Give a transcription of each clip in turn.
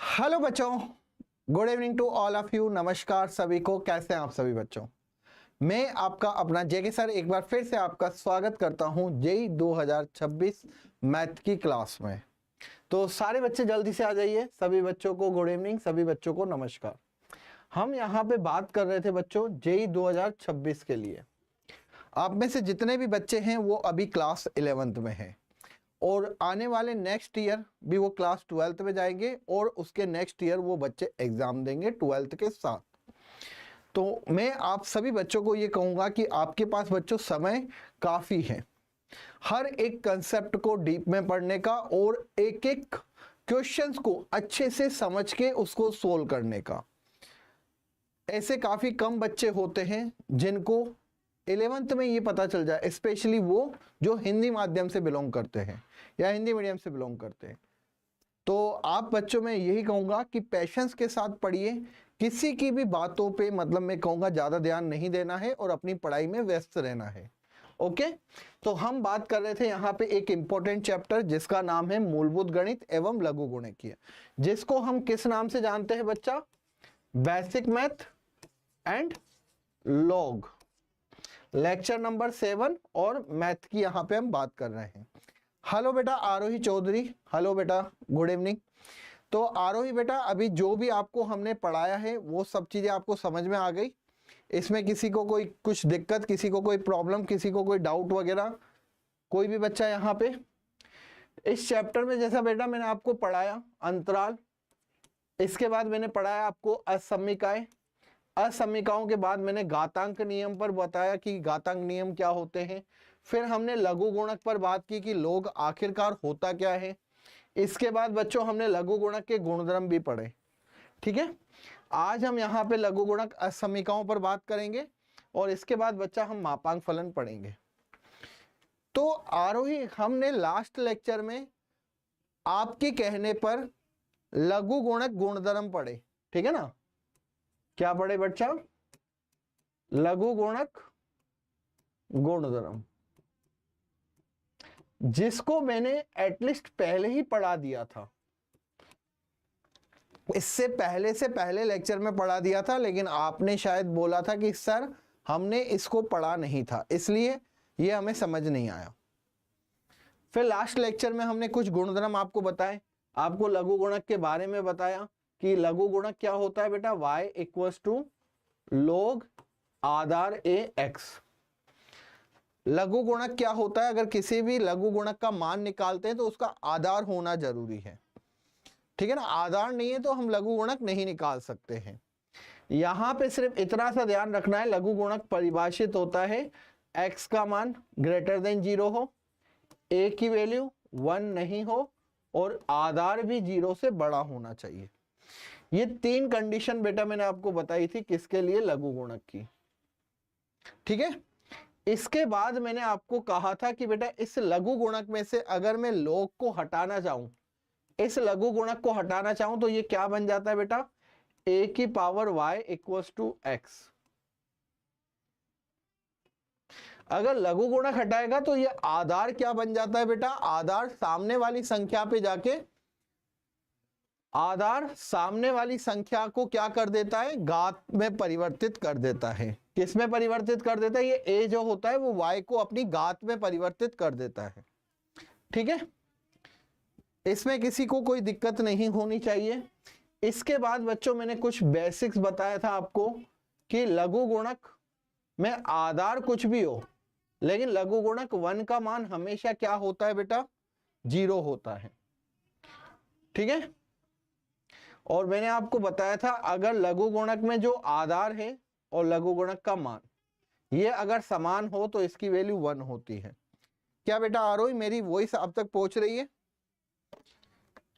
Hello बच्चों, good evening to all of you. नमस्कार सभी को, कैसे हैं आप सभी बच्चों। मैं आपका अपना जेके सर एक बार फिर से आपका स्वागत करता हूं जेई 2026 मैथ की क्लास में। तो सारे बच्चे जल्दी से आ जाइए। सभी बच्चों को गुड इवनिंग, सभी बच्चों को नमस्कार। हम यहाँ पे बात कर रहे थे बच्चों जेई 2026 के लिए। आप में से जितने भी बच्चे हैं वो अभी क्लास 11th में हैं और आने वाले नेक्स्ट ईयर भी वो क्लास 12th में जाएंगे और उसके नेक्स्ट ईयर वो बच्चे एग्जाम देंगे 12th के साथ। तो मैं आप सभी बच्चों को ये कहूँगा कि आपके पास बच्चों समय काफ़ी है हर एक कंसेप्ट को डीप में पढ़ने का और एक एक क्वेश्चंस को अच्छे से समझ के उसको सोल्व करने का। ऐसे काफ़ी कम बच्चे होते हैं जिनको 11th में ये पता चल जाए, स्पेशली वो जो हिंदी माध्यम से बिलोंग करते हैं या हिंदी मीडियम से बिलोंग करते हैं। तो आप बच्चों में यही कहूँगा कि पेशेंस के साथ पढ़िए, किसी की भी बातों पे मतलब मैं कहूँगा ज़्यादा ध्यान नहीं देना है और अपनी पढ़ाई में व्यस्त रहना है। ओके, तो हम बात कर रहे थे यहाँ पे एक इंपॉर्टेंट चैप्टर जिसका नाम है मूलभूत गणित एवं लघु गुणकीय, जिसको हम किस नाम से जानते हैं बच्चा? Basic math and log. Lecture number 7 और मैथ की यहाँ पे हम बात कर रहे हैं। हेलो बेटा आरोही चौधरी, हेलो बेटा, गुड इवनिंग। तो आरोही बेटा, अभी जो भी आपको हमने पढ़ाया है वो सब चीज़ें आपको समझ में आ गई? इसमें किसी को कोई कुछ दिक्कत, किसी को कोई प्रॉब्लम, किसी को कोई डाउट वगैरह, कोई भी बच्चा यहाँ पे? इस चैप्टर में जैसा बेटा मैंने आपको पढ़ाया अंतराल, इसके बाद मैंने पढ़ाया आपको असमीकाएं, असमीकाओं के बाद मैंने घातांक नियम पर बताया कि घातांक नियम क्या होते हैं। फिर हमने लघु गुणक पर बात की कि लोग आखिरकार होता क्या है। इसके बाद बच्चों हमने लघु गुणक के गुणधर्म भी पढ़े। ठीक है, आज हम यहाँ पे लघु गुणक असमीकाओं पर बात करेंगे और इसके बाद बच्चा हम मापांक फलन पढ़ेंगे। तो आरोही, हमने लास्ट लेक्चर में आपके कहने पर लघु गुणक गुणधर्म पढ़े, ठीक है ना? क्या पढ़े बच्चा? लघु गुणक गुणधर्म, जिसको मैंने एटलीस्ट पहले ही पढ़ा दिया था, इससे पहले से पहले लेक्चर में पढ़ा दिया था, लेकिन आपने शायद बोला था कि सर हमने इसको पढ़ा नहीं था इसलिए ये हमें समझ नहीं आया। फिर लास्ट लेक्चर में हमने कुछ गुणधर्म आपको बताए, आपको लघु गुणक के बारे में बताया कि लघु गुणक क्या होता है बेटा? y इक्वल्स टू log आधार a x। लघु गुणक क्या होता है? अगर किसी भी लघु गुणक का मान निकालते हैं तो उसका आधार होना जरूरी है, ठीक है ना? आधार नहीं है तो हम लघु गुणक नहीं निकाल सकते हैं। यहां पे सिर्फ इतना सा ध्यान रखना है, लघु गुणक परिभाषित होता है x का मान ग्रेटर देन 0 हो, a की वैल्यू 1 नहीं हो और आधार भी 0 से बड़ा होना चाहिए। ये 3 कंडीशन बेटा मैंने आपको बताई थी किसके लिए? लघु गुणक की। ठीक है, इसके बाद मैंने आपको कहा था कि बेटा इस लघु गुणक में से अगर मैं log को हटाना चाहूं, इस लघु गुणक को हटाना चाहूं तो ये क्या बन जाता है बेटा? a की power y equals to x। अगर लघु गुणक हटाएगा तो ये आधार क्या बन जाता है बेटा? आधार सामने वाली संख्या पे जाके, आधार सामने वाली संख्या को क्या कर देता है? घात में परिवर्तित कर देता है। किस में परिवर्तित कर देता है? ये a जो होता है वो y को अपनी घात में परिवर्तित कर देता है। ठीक है, इसमें किसी को कोई दिक्कत नहीं होनी चाहिए। इसके बाद बच्चों मैंने कुछ बेसिक्स बताया था आपको कि लघु गुणक में आधार कुछ भी हो, लेकिन लघु गुणक 1 का मान हमेशा क्या होता है बेटा? 0 होता है। ठीक है, और मैंने आपको बताया था अगर लघु गुणक में जो आधार है और लघु गुणक का मान ये अगर समान हो तो इसकी वैल्यू 1 होती है। क्या बेटा आरोही मेरी वॉइस अब तक पहुंच रही है?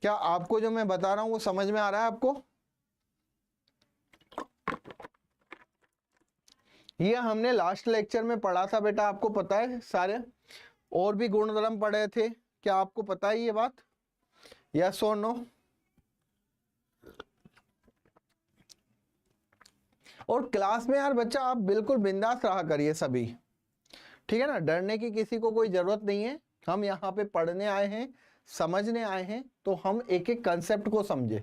क्या आपको जो मैं बता रहा हूं वो समझ में आ रहा है आपको? ये हमने लास्ट लेक्चर में पढ़ा था बेटा, आपको पता है सारे। और भी गुणधर्म पढ़े थे, क्या आपको पता है ये बात? यस और नो? और क्लास में यार बच्चा आप बिल्कुल बिंदास रहा करिए सभी, ठीक है ना? डरने की किसी को कोई जरूरत नहीं है। हम यहाँ पे पढ़ने आए हैं, समझने आए हैं, तो हम एक एक कंसेप्ट को समझे।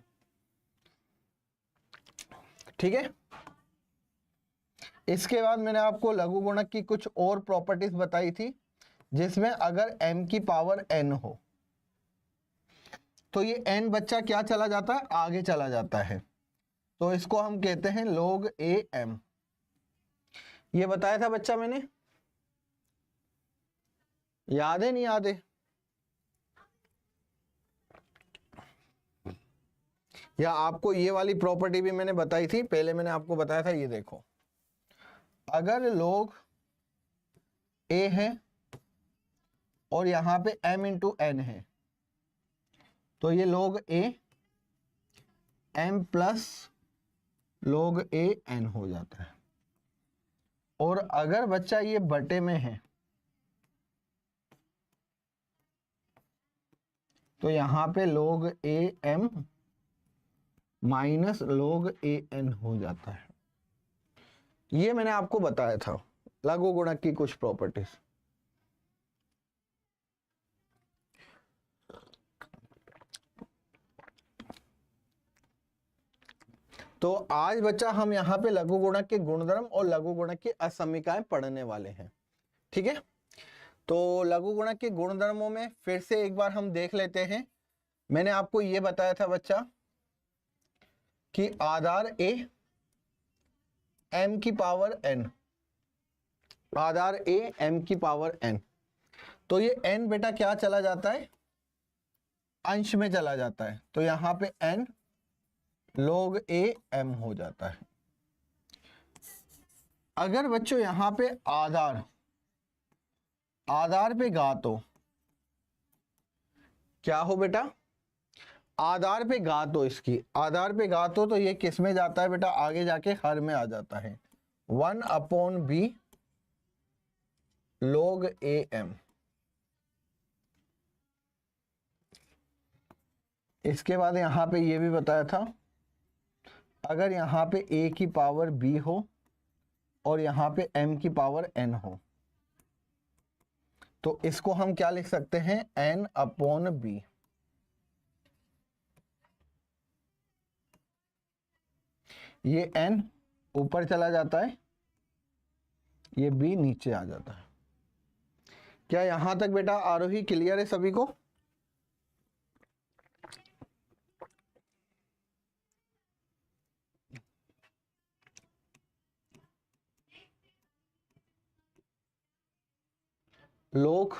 ठीक है। इसके बाद मैंने आपको लघु गुणक की कुछ और प्रॉपर्टीज बताई थी, जिसमें अगर m की पावर n हो तो ये n बच्चा क्या चला जाता है, आगे चला जाता है, तो इसको हम कहते हैं log am। ये बताया था बच्चा मैंने, याद है नहीं याद है? या आपको ये वाली प्रॉपर्टी भी मैंने बताई थी, पहले मैंने आपको बताया था, ये देखो, अगर log a है और यहां पे m इंटू n है, तो ये log a m plus log a n हो जाता है। और अगर बच्चा ये बटे में है तो यहां पे log a m minus log a n हो जाता है। ये मैंने आपको बताया था लघु गुणक की कुछ प्रॉपर्टीज। तो आज बच्चा हम यहाँ पे लघु गुणक के गुणधर्म और लघु गुणक की असमीकाएं पढ़ने वाले हैं। ठीक है, तो लघु गुणक के गुणधर्मों में फिर से एक बार हम देख लेते हैं। मैंने आपको ये बताया था बच्चा कि आधार a m की power n, Aadhaar a m की पावर n, तो ये n बेटा क्या चला जाता है, अंश में चला जाता है, तो यहां पे n log a m हो जाता है। अगर बच्चों यहां पे आधार पे घात हो, क्या हो बेटा, आधार पे घात हो, इसकी आधार पे घात हो, तो ये किस में जाता है बेटा, आगे जाके हर में आ जाता है, 1/b log a m। इसके बाद यहां पे ये भी बताया था, अगर यहां पे a की पावर b हो और यहां पे m की पावर n हो, तो इसको हम क्या लिख सकते हैं, n/b। ये n ऊपर चला जाता है, ये b नीचे आ जाता है। क्या यहां तक बेटा आरोही क्लियर है सभी को? लोग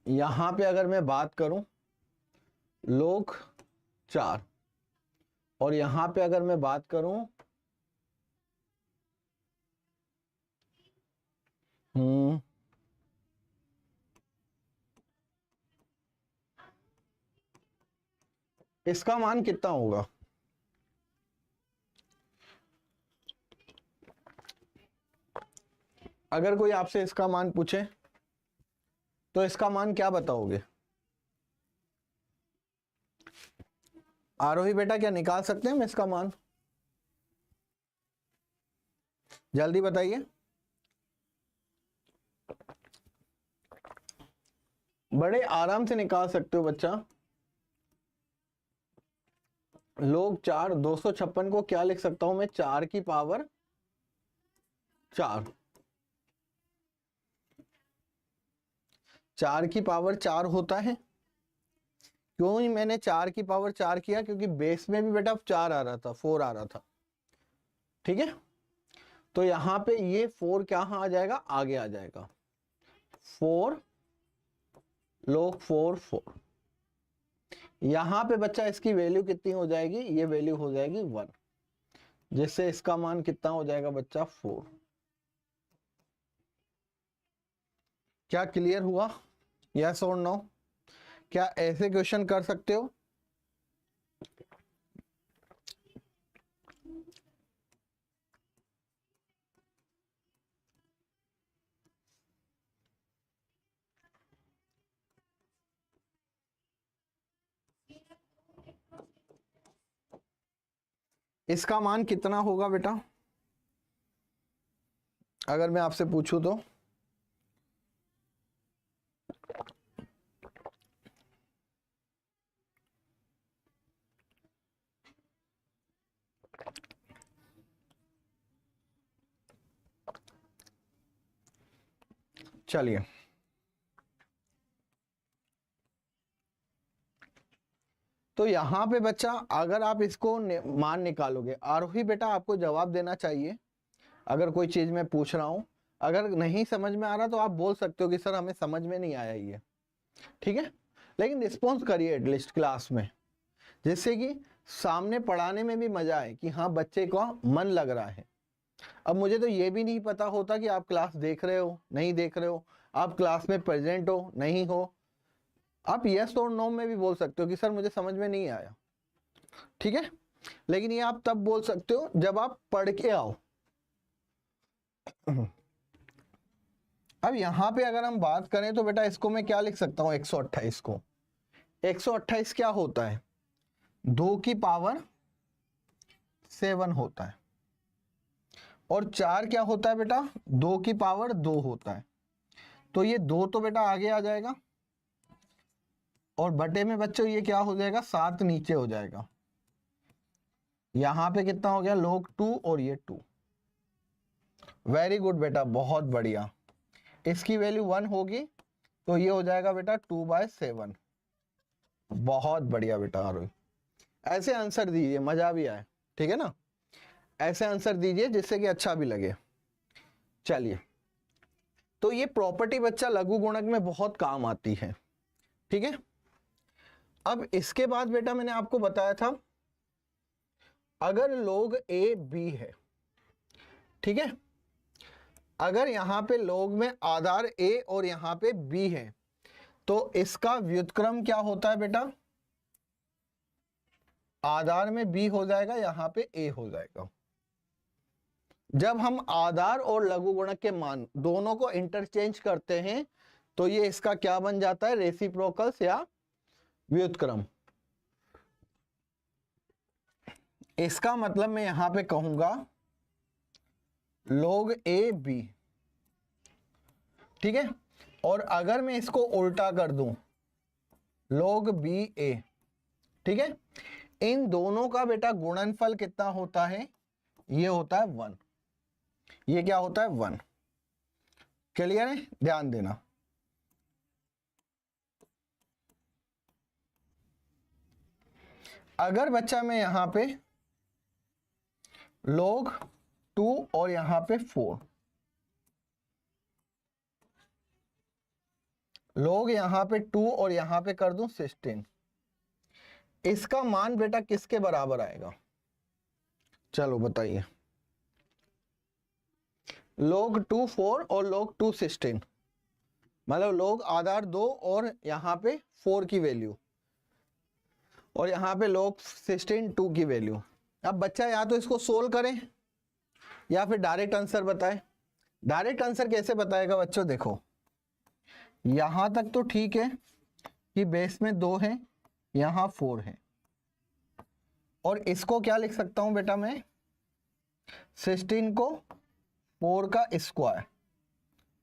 यहां पे अगर मैं बात करूं log 4 और यहां पे अगर मैं बात करूं इसका मान कितना होगा, अगर कोई आपसे इसका मान पूछे तो इसका मान क्या बताओगे? आरोही बेटा क्या निकाल सकते हैं हम इसका मान? जल्दी बताइए, बड़े आराम से निकाल सकते हो बच्चा। log 4 256 को क्या लिख सकता हूं मैं, 4 की पावर 4, 4 की पावर 4 होता है। क्यों ही मैंने 4 की पावर 4 किया, क्योंकि बेस में भी बेटा 4 आ रहा था, 4 आ रहा था। ठीक है, तो यहां पे ये 4 क्या आ जाएगा, आगे आ जाएगा, 4 log 4 4। यहां पे बच्चा इसकी वैल्यू कितनी हो जाएगी, ये वैल्यू हो जाएगी 1, जिससे इसका मान कितना हो जाएगा बच्चा, 4। क्या क्लियर हुआ, यस और नो? क्या ऐसे क्वेश्चन कर सकते हो? इसका मान कितना होगा बेटा, अगर मैं आपसे पूछूं तो? चलिए तो यहाँ पे बच्चा अगर आप इसको मान निकालोगे, आरोही बेटा आपको जवाब देना चाहिए अगर कोई चीज मैं पूछ रहा हूं। अगर नहीं समझ में आ रहा तो आप बोल सकते हो कि सर हमें समझ में नहीं आया ये, ठीक है, लेकिन रिस्पॉन्स करिए एटलीस्ट क्लास में, जिससे कि सामने पढ़ाने में भी मजा आए कि हाँ बच्चे का मन लग रहा है। अब मुझे तो ये भी नहीं पता होता कि आप क्लास देख रहे हो नहीं देख रहे हो, आप क्लास में प्रेजेंट हो नहीं हो। आप यस और नो में भी बोल सकते हो कि सर मुझे समझ में नहीं आया, ठीक है, लेकिन ये आप तब बोल सकते हो जब आप पढ़ के आओ। अब यहां पे अगर हम बात करें तो बेटा इसको मैं क्या लिख सकता हूं, 128 को, 128 क्या होता है, 2 की पावर 7 होता है, और 4 क्या होता है बेटा, 2 की पावर 2 होता है। तो ये 2 तो बेटा आगे आ जाएगा, और बटे में बच्चों ये क्या हो जाएगा, 7 नीचे हो जाएगा। यहां पे कितना हो गया, log 2 और ये 2। वेरी गुड बेटा, बहुत बढ़िया। इसकी वैल्यू 1 होगी तो ये हो जाएगा बेटा 2/7। बहुत बढ़िया बेटा आरोही, ऐसे आंसर दीजिए, मजा भी आए, ठीक है ना, ऐसे आंसर दीजिए जिससे कि अच्छा भी लगे। चलिए तो ये प्रॉपर्टी बच्चा लघु गुणक में बहुत काम आती है, ठीक है। अब इसके बाद बेटा मैंने आपको बताया था अगर log a b है, ठीक है, अगर यहां पे log में आधार a और यहां पे b है तो इसका व्युत्क्रम क्या होता है बेटा, आधार में b हो जाएगा, यहां पे a हो जाएगा। जब हम आधार और लघु गुणक के मान दोनों को इंटरचेंज करते हैं तो ये इसका क्या बन जाता है, रेसिप्रोकल्स या व्युत्क्रम। इसका मतलब मैं यहां पे कहूंगा log a b, ठीक है, और अगर मैं इसको उल्टा कर दूं log b a, ठीक है, इन दोनों का बेटा गुणनफल कितना होता है, ये होता है 1, ये क्या होता है 1। क्लियर है, ध्यान देना। अगर बच्चा मैं यहां पे log 2 और यहां पे 4, log यहां पे 2 और यहां पे कर दूं 16, इसका मान बेटा किसके बराबर आएगा, चलो बताइए। log 2 4 और log 2 16, मतलब log आधार 2 और यहां पे 4 की वैल्यू, और यहां पे log 16 2 की वैल्यू। अब बच्चा या तो इसको सोल्व करें या फिर डायरेक्ट आंसर बताए। डायरेक्ट आंसर कैसे बताएगा बच्चों, देखो यहां तक तो ठीक है कि बेस में 2 है, यहां 4 है, और इसको क्या लिख सकता हूं बेटा मैं, 16 को 4 का स्क्वायर,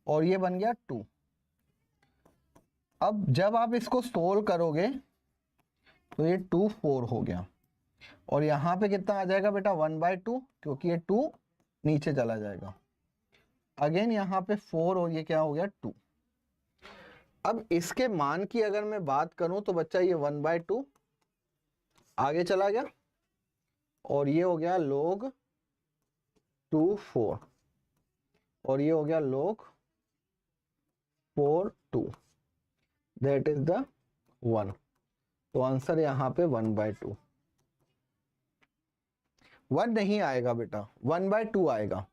और ये बन गया 2। अब जब आप इसको सोल्व करोगे तो ये 2 4 हो गया, और यहां पे कितना आ जाएगा बेटा 1/2, क्योंकि ये 2 नीचे चला जाएगा। अगेन यहां पे 4 और ये क्या हो गया 2। अब इसके मान की अगर मैं बात करूं तो बच्चा ये 1/2 आगे चला गया, और ये हो गया log 2 4, और ये हो गया log 4 2, दैट इज द 1। तो आंसर यहां पे 1/2, 1 नहीं आएगा बेटा, 1/2 आएगा,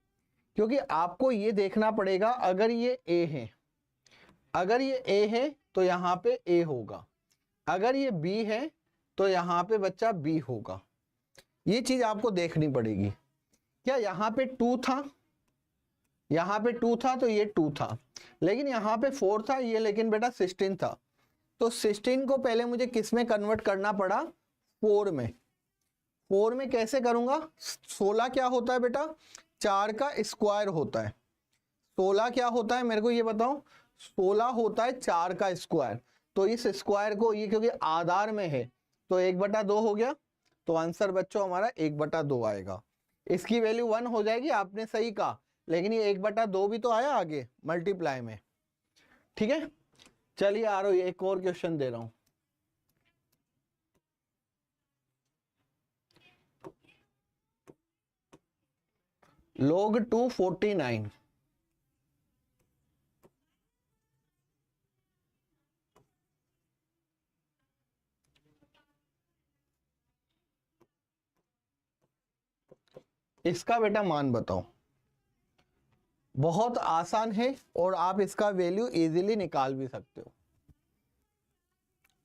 क्योंकि आपको ये देखना पड़ेगा अगर ये a है, अगर ये a है तो यहां पे a होगा, अगर ये b है तो यहां पे बच्चा b होगा। ये चीज आपको देखनी पड़ेगी। क्या यहां पे 2 था, यहां पे 2 था तो ये 2 था, लेकिन यहां पे 4 था, ये लेकिन बेटा 16 था, तो 16 को पहले मुझे किस में कन्वर्ट करना पड़ा, 4 में। 4 में कैसे करूंगा, 16 क्या होता है बेटा, 4 का स्क्वायर होता है। 16 क्या होता है मेरे को ये बताओ, 16 होता है 4 का स्क्वायर। तो इस स्क्वायर को ये क्योंकि आधार में है तो 1/2 हो गया, तो आंसर बच्चों हमारा 1/2 आएगा। इसकी वैल्यू 1 हो जाएगी, आपने सही कहा, लेकिन ये 1/2 भी तो आया आगे मल्टीप्लाई में, ठीक है, चलिए आ रहा हूं, एक और क्वेश्चन दे रहा हूं। log 249 इसका बेटा मान बताओ। बहुत आसान है और आप इसका वैल्यू इजीली निकाल भी सकते हो,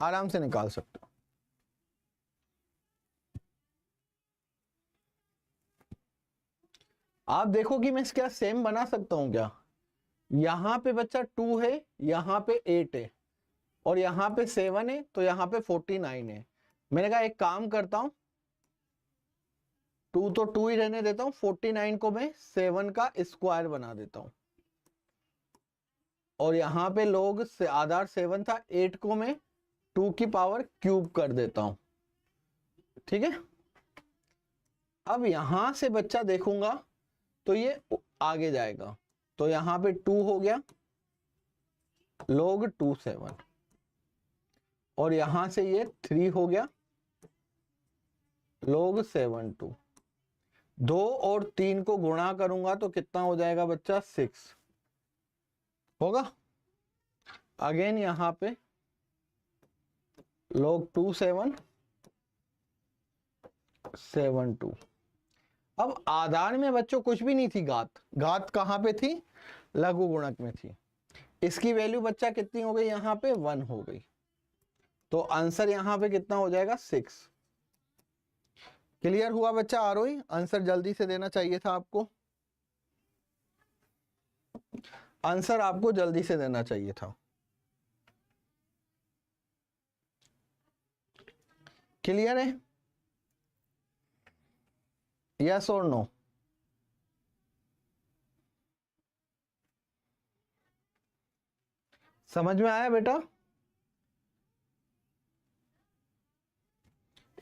आराम से निकाल सकते हो। आप देखो कि मैं क्या सेम बना सकता हूं क्या? यहां पे बच्चा 2 है, यहां पे 8 है और यहां पे 7 है, तो यहां पे 49 है। मैंने कहा एक काम करता हूं, 2 तो 2 ही रहने देता हूं, 49 को मैं 7 का स्क्वायर बना देता हूं। और यहां पे लोग से आधार 7 था, 8 को मैं 2 की पावर क्यूब कर देता हूं। ठीक है, अब यहां से बच्चा देखूंगा तो ये आगे जाएगा, तो यहां पे 2 हो गया log 27 और यहां से ये 3 हो गया log 72। 2 और 3 को गुणा करूंगा तो कितना हो जाएगा बच्चा? 6 होगा। अगेन यहां पे log 2772। अब आधार में बच्चों कुछ भी नहीं थी, घात कहां पे थी? लघु गुणक में थी। इसकी वैल्यू बच्चा कितनी हो गई? यहां पे 1 हो गई, तो आंसर यहां पे कितना हो जाएगा? 6। क्लियर हुआ बच्चा? आरोही आंसर जल्दी से देना चाहिए था आपको, आंसर आपको जल्दी से देना चाहिए था। क्लियर है? यस और नो? समझ में आया बेटा?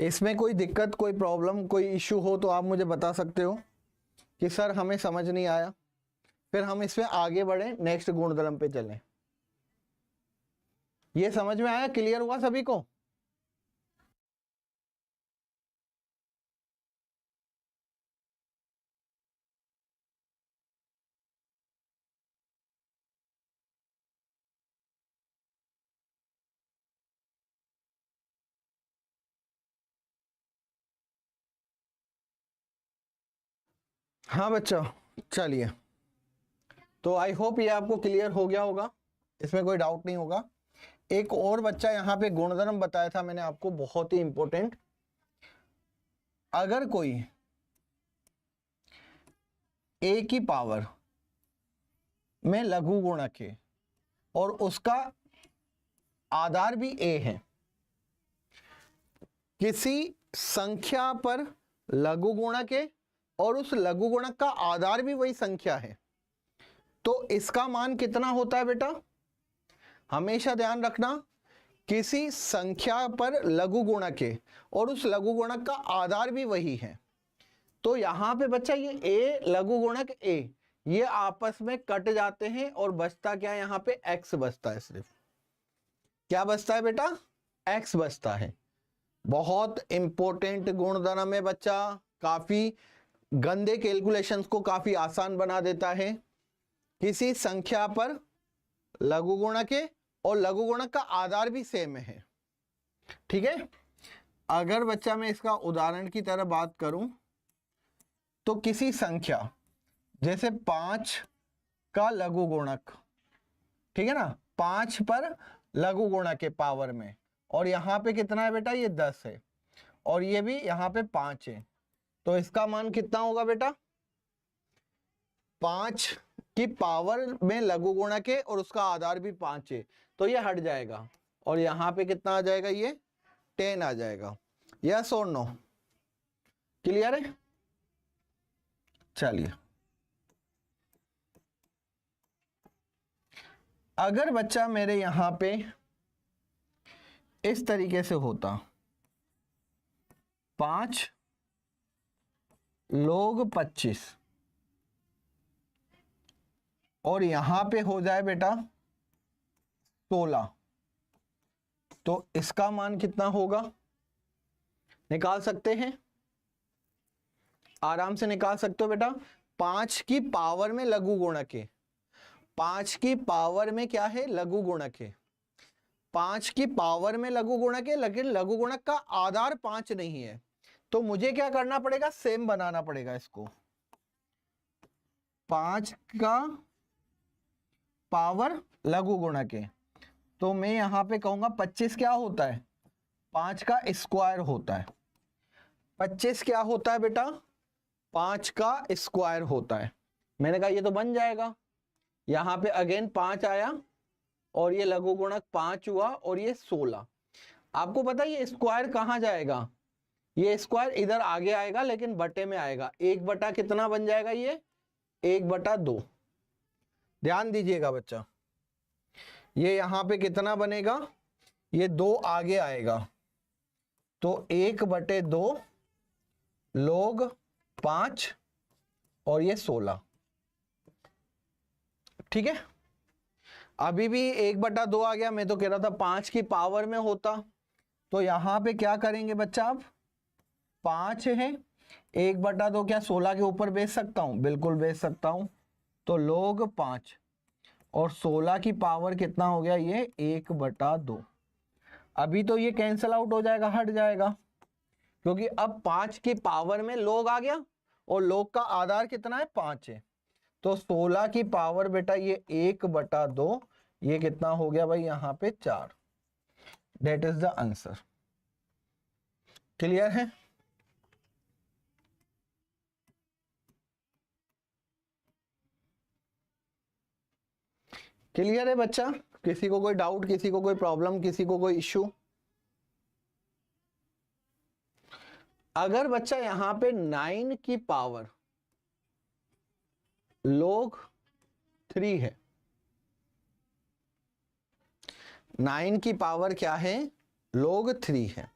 इसमें कोई दिक्कत, कोई प्रॉब्लम, कोई इश्यू हो तो आप मुझे बता सकते हो कि सर हमें समझ नहीं आया, फिर हम इसमें आगे बढ़े, नेक्स्ट गुणधर्म पे चलें। ये समझ में आया? क्लियर हुआ सभी को? हाँ बच्चा, चलिए, तो आई होप ये आपको क्लियर हो गया होगा, इसमें कोई डाउट नहीं होगा। एक और बच्चा यहाँ पे गुणधर्म बताया था मैंने आपको, बहुत ही इंपॉर्टेंट। अगर कोई a की पावर में लघु गुणक है और उसका आधार भी a है, किसी संख्या पर लघु गुणक है और उस लघु गुणक का आधार भी वही संख्या है, तो इसका मान कितना होता है बेटा? हमेशा ध्यान रखना, किसी संख्या पर लघु गुणक है और उस लघु गुणक का आधार भी वही है, तो यहां पे बच्चा ये a लघु गुणक a, ये आपस में कट जाते हैं और बचता क्या? यहाँ पे x बचता है। सिर्फ क्या बचता है बेटा? x बचता है। बहुत इंपॉर्टेंट गुणधर्म है बच्चा, काफी गंदे कैलकुलेशंस को काफी आसान बना देता है। किसी संख्या पर लघु गुणक है और लघु गुणक का आधार भी सेम है। ठीक है, अगर बच्चा मैं इसका उदाहरण की तरह बात करूं तो किसी संख्या जैसे 5 का लघु गुणक, ठीक है ना, 5 पर लघु गुणक है पावर में, और यहां पे कितना है बेटा? ये 10 है और ये भी यहां पे 5 है, तो इसका मान कितना होगा बेटा? 5 की पावर में लघु गुणक है और उसका आधार भी 5 है, तो ये हट जाएगा और यहां पे कितना आ जाएगा? ये 10 आ जाएगा। यस और नो? क्लियर है? चलिए, अगर बच्चा मेरे यहां पे इस तरीके से होता, 5 log 25 और यहां पे हो जाए बेटा 16, तो इसका मान कितना होगा, निकाल सकते हैं, आराम से निकाल सकते हो बेटा। 5 की पावर में लघु गुणक है, 5 की पावर में क्या है, लघु गुणक है, 5 की पावर में लघु गुणक है, लेकिन लघु गुणक का आधार 5 नहीं है, तो मुझे क्या करना पड़ेगा, सेम बनाना पड़ेगा इसको। 5 का पावर लघु गुणक है, तो मैं यहां पे कहूंगा 25 क्या होता है, 5 का स्क्वायर होता है। 25 क्या होता है बेटा, 5 का स्क्वायर होता है। मैंने कहा ये तो बन जाएगा, यहां पे अगेन 5 आया और ये लघु गुणक 5 हुआ और ये 16। आपको पता है ये स्क्वायर कहां जाएगा, ये स्क्वायर इधर आगे आएगा लेकिन बटे में आएगा, 1 बटा कितना बन जाएगा, ये 1/2। ध्यान दीजिएगा बच्चा, ये यहां पे कितना बनेगा, ये 2 आगे आएगा, तो 1/2 log 5 और ये 16। ठीक है, अभी भी 1/2 आ गया, मैं तो कह रहा था 5 की पावर में होता, तो यहां पे क्या करेंगे बच्चा, अब 5 है, 1/2 क्या 16 के ऊपर बेच सकता हूं, बिल्कुल बेच सकता हूं, तो log 5 और 16 की पावर कितना हो गया, ये 1/2। अभी तो ये कैंसिल आउट हो जाएगा, हट जाएगा, क्योंकि अब 5 की पावर में log आ गया और log का आधार कितना है, 5 है, तो 16 की पावर बेटा ये 1/2, ये कितना हो गया भाई यहां पे 4। That is the answer. Clear है, क्लियर है बच्चा, किसी को कोई डाउट, किसी को कोई प्रॉब्लम, किसी को कोई इश्यू? अगर बच्चा यहां पे 9 की पावर log 3 है, 9 की पावर क्या है, log 3 है,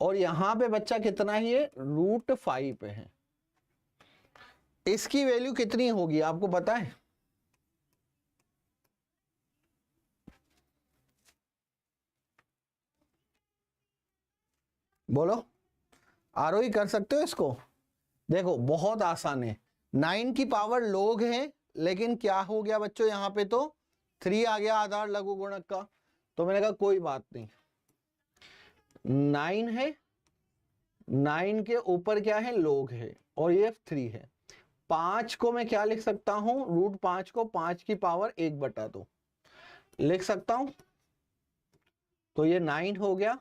और यहां पे बच्चा कितना है, ये √5 पे है, इसकी वैल्यू कितनी होगी आपको पता है? बोलो, आरोही कर सकते हो इसको? देखो बहुत आसान है, 9 की पावर log है, लेकिन क्या हो गया बच्चों, यहां पे तो 3 आ गया आधार लघु गुणक का, तो मैंने कहा कोई बात नहीं, 9 है, 9 के ऊपर क्या है, log है, और ये 3 है। 5 को मैं क्या लिख सकता हूं, √5 को 5 की पावर 1/2 लिख सकता हूं, तो ये 9 हो गया,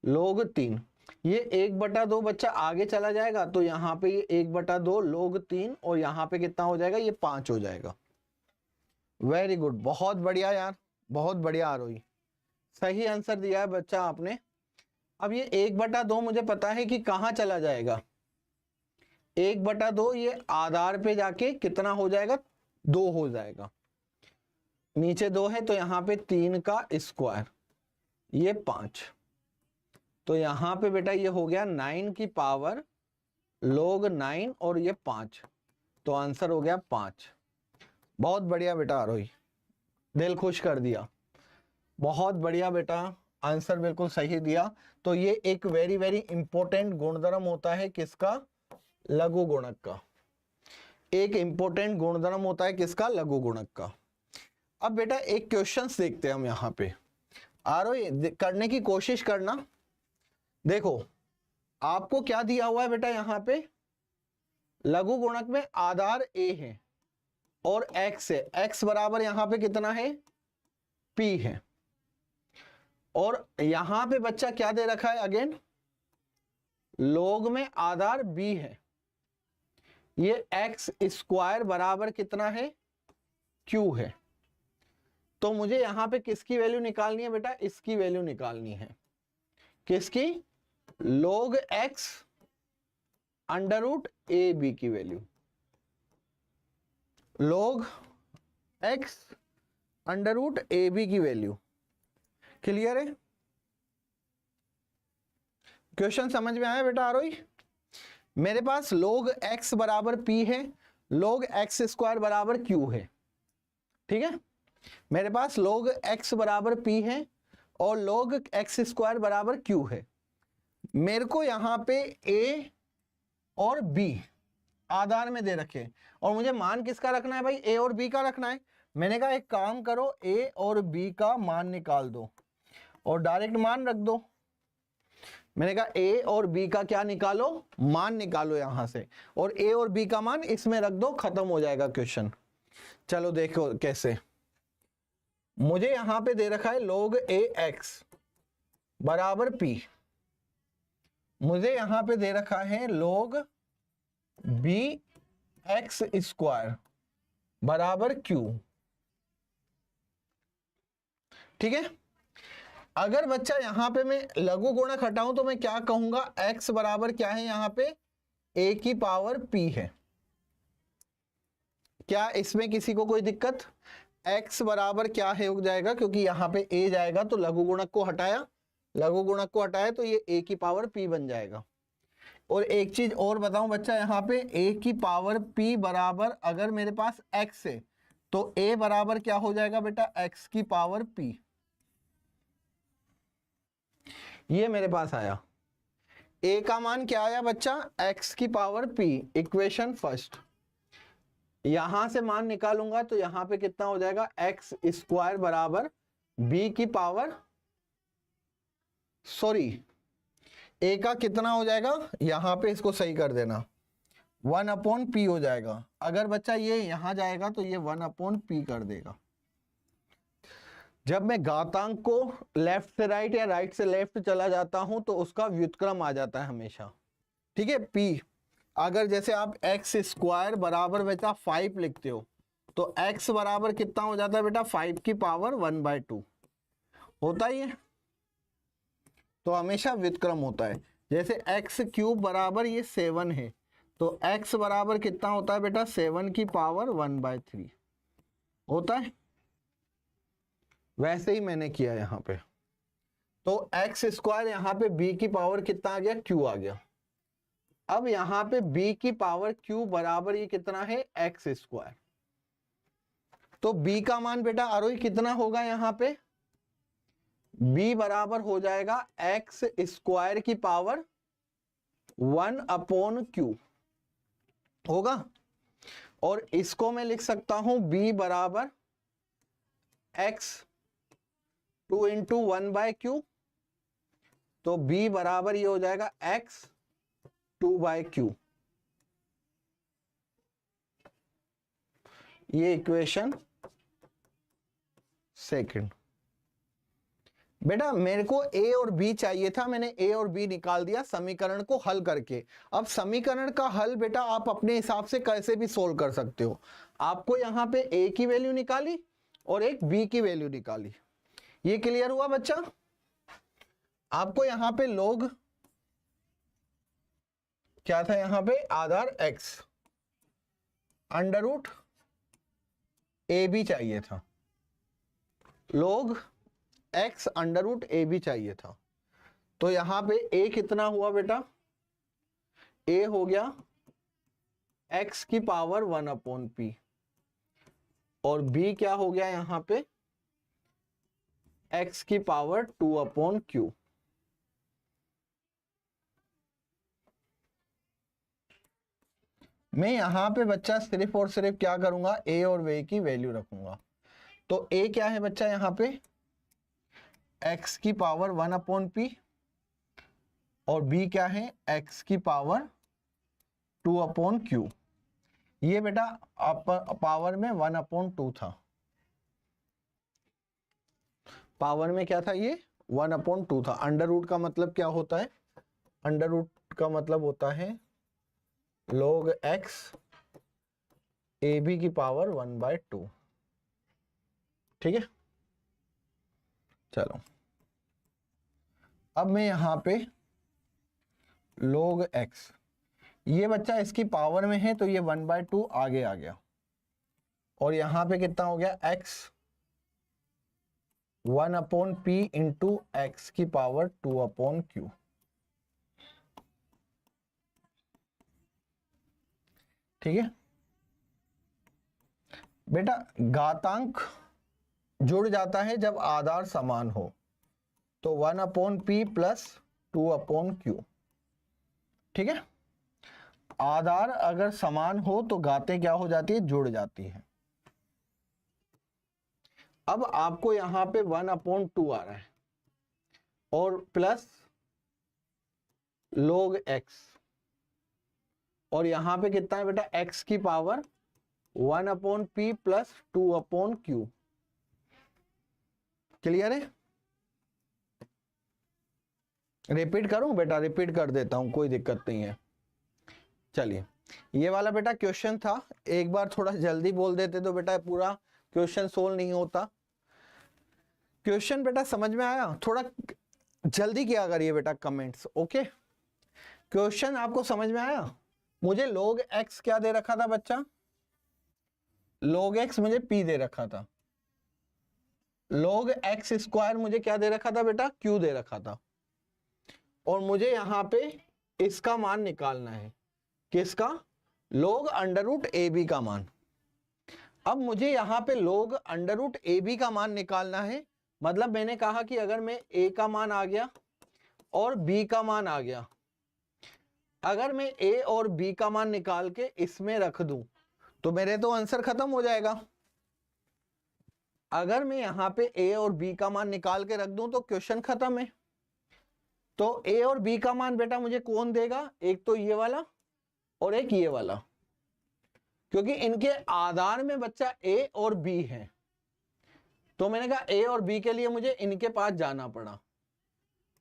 log 3, ये 1/2 बच्चा आगे चला जाएगा, तो यहाँ पे ये 1/2 log 3, और यहाँ पे कितना हो जाएगा, ये 5 हो जाएगा। वेरी गुड, बहुत बढ़िया यार, बहुत बढ़िया आरोही, सही आंसर दिया है बच्चा आपने। अब ये 1/2 मुझे पता है कि कहाँ चला जाएगा, 1/2 ये आधार पे जाके कितना हो जाएगा, 2 हो जाएगा, नीचे 2 है, तो यहाँ पे 3 का स्क्वायर, ये 5, तो यहां पे बेटा ये हो गया 9 की पावर log 9 और ये 5, तो आंसर हो गया 5। बहुत बढ़िया बेटा आरोही, दिल खुश कर दिया, बहुत बढ़िया बेटा, आंसर बिल्कुल सही दिया। तो ये एक वेरी वेरी इंपॉर्टेंट गुणधर्म होता है किसका, लघु गुणक का, एक इंपॉर्टेंट गुणधर्म होता है किसका, लघु गुणक का। अब बेटा एक क्वेश्चन देखते हैं हम यहाँ पे, आरोही करने की कोशिश करना। देखो आपको क्या दिया हुआ है बेटा, यहां पे लघु गुणक में आधार a है और x है, x बराबर यहां पे कितना है, p है, और यहां पे बच्चा क्या दे रखा है, अगेन log में आधार b है, ये x स्क्वायर बराबर कितना है, q है, तो मुझे यहां पे किसकी वैल्यू निकालनी है बेटा, इसकी वैल्यू निकालनी है, किसकी, log x √ab की वैल्यू, log x √ab की वैल्यू। क्लियर है, क्वेश्चन समझ में आया बेटा आरोही? मेरे पास log x बराबर p है, log x स्क्वायर बराबर q है, ठीक है, मेरे पास log x बराबर p है और log x स्क्वायर बराबर q है। मेरे को यहाँ पे a और b आधार में दे रखे और मुझे मान किसका रखना है भाई, a और b का रखना है। मैंने कहा एक काम करो, a और b का मान निकाल दो और डायरेक्ट मान रख दो। मैंने कहा a और b का क्या निकालो, मान निकालो यहां से, और a और b का मान इसमें रख दो, खत्म हो जाएगा क्वेश्चन। चलो देखो कैसे। मुझे यहां पे दे रखा है log ax बराबर p, मुझे यहां पे दे रखा है log b x स्क्वायर बराबर q। ठीक है, अगर बच्चा यहां पे मैं लघु गुणक हटाऊं तो मैं क्या कहूंगा, x बराबर क्या है यहां पे, a की पावर p है। क्या इसमें किसी को कोई दिक्कत, x बराबर क्या है हो जाएगा, क्योंकि यहां पे a जाएगा तो लघु गुणक को हटाया, लघु गुणक को हटाया तो ये a की पावर p बन जाएगा। और एक चीज और बताऊं बच्चा, यहां पे a की पावर p बराबर अगर मेरे पास x है तो a बराबर क्या हो जाएगा बेटा, x की पावर p। ये मेरे पास आया, a का मान क्या आया बच्चा, x की पावर p, इक्वेशन फर्स्ट। यहां से मान निकालूंगा तो यहां पे कितना हो जाएगा, x स्क्वायर बराबर b की पावर, सॉरी a का कितना हो जाएगा, यहां पे इसको सही कर देना, 1/p हो जाएगा। अगर बच्चा ये यहां जाएगा तो ये 1/p कर देगा। जब मैं घातांक को लेफ्ट से राइट या राइट से लेफ्ट चला जाता हूं तो उसका व्युत्क्रम आ जाता है हमेशा। ठीक है, p अगर जैसे आप x स्क्वायर बराबर बेटा 5 लिखते हो तो x बराबर कितना हो जाता है बेटा, 5 की पावर 1/2 होता ही है, तो हमेशा व्युत्क्रम होता है। जैसे x क्यूब बराबर ये 7 है तो x बराबर कितना होता है बेटा, 7 की पावर 1/3 होता है। वैसे ही मैंने किया यहां पे, तो x स्क्वायर यहां पे b की पावर कितना आ गया, q आ गया। अब यहां पे b की पावर q बराबर ये कितना है, x स्क्वायर। तो b का मान बेटा आरोही कितना होगा, यहां पे b बराबर हो जाएगा x स्क्वायर की पावर 1/q होगा। और इसको मैं लिख सकता हूं b बराबर x 2 × 1/q, तो b बराबर ये हो जाएगा x 2/q। ये इक्वेशन सेकंड। बेटा मेरे को a और b चाहिए था, मैंने a और b निकाल दिया समीकरण को हल करके। अब समीकरण का हल बेटा आप अपने हिसाब से कैसे भी सोल्व कर सकते हो। आपको यहां पे a की वैल्यू निकाली और एक b की वैल्यू निकाली, ये क्लियर हुआ बच्चा। आपको यहां पे log क्या था, यहां पे आधार x अंडर रूट ab चाहिए था, log x under root ab चाहिए था। तो यहां पे a कितना हुआ बेटा, a हो गया x की पावर 1/p और b क्या हो गया यहां पे, x की पावर 2/q। मैं यहां पे बच्चा सिर्फ और सिर्फ क्या करूंगा, a और b की वैल्यू रखूंगा। तो a क्या है बच्चा यहां पे, x की पावर 1/p और b क्या है, x की पावर 2/q। ये बेटा पावर में 1/2 था, पावर में क्या था, ये 1/2 था। अंडर रूट का मतलब क्या होता है, अंडर रूट का मतलब होता है log x ab की पावर 1/2। ठीक है, चलो अब मैं यहां पे log x, ये बच्चा इसकी पावर में है तो ये 1/2 आगे आ गया और यहां पे कितना हो गया, x 1/p इंटू x की पावर 2/q। ठीक है, बेटा घातांक जुड़ जाता है जब आधार समान हो, तो 1/p प्लस 2/q। ठीक है, आधार अगर समान हो तो घातें क्या हो जाती है, जुड़ जाती है। अब आपको यहां पे 1/2 आ रहा है और प्लस log x, और यहां पे कितना है बेटा, x की power 1/p plus 2/q। Clear है? रिपीट करूं बेटा? रिपीट कर देता हूं, कोई दिक्कत नहीं है। चलिए, ये वाला बेटा क्वेश्चन था, एक बार थोड़ा जल्दी बोल देते तो बेटा पूरा क्वेश्चन सोल्व नहीं होता। क्वेश्चन बेटा समझ में आया? थोड़ा जल्दी किया करिए बेटा कमेंट्स, ओके? क्वेश्चन आपको समझ में आया? मुझे log x क्या दे रखा था बच्चा? log x मुझे p दे रखा था। log x स्क्वायर मुझे क्या दे रखा था बेटा? q दे रखा था। और मुझे यहां पे इसका मान निकालना है। किसका? log √ab का मान। अब मुझे यहां पे log √ab का मान निकालना है। मतलब मैंने कहा कि अगर मैं a का मान आ गया और b का मान आ गया, अगर मैं a और b का मान निकाल के इसमें रख दूं तो मेरे तो आंसर खत्म हो जाएगा। अगर मैं यहां पे a और b का मान निकाल के रख दूं तो क्वेश्चन खत्म है। तो a और b का मान बेटा मुझे कौन देगा? एक तो ये वाला और एक ये वाला, क्योंकि इनके आधार में बच्चा a और b है। तो मैंने कहा a और b के लिए मुझे इनके पास जाना पड़ा।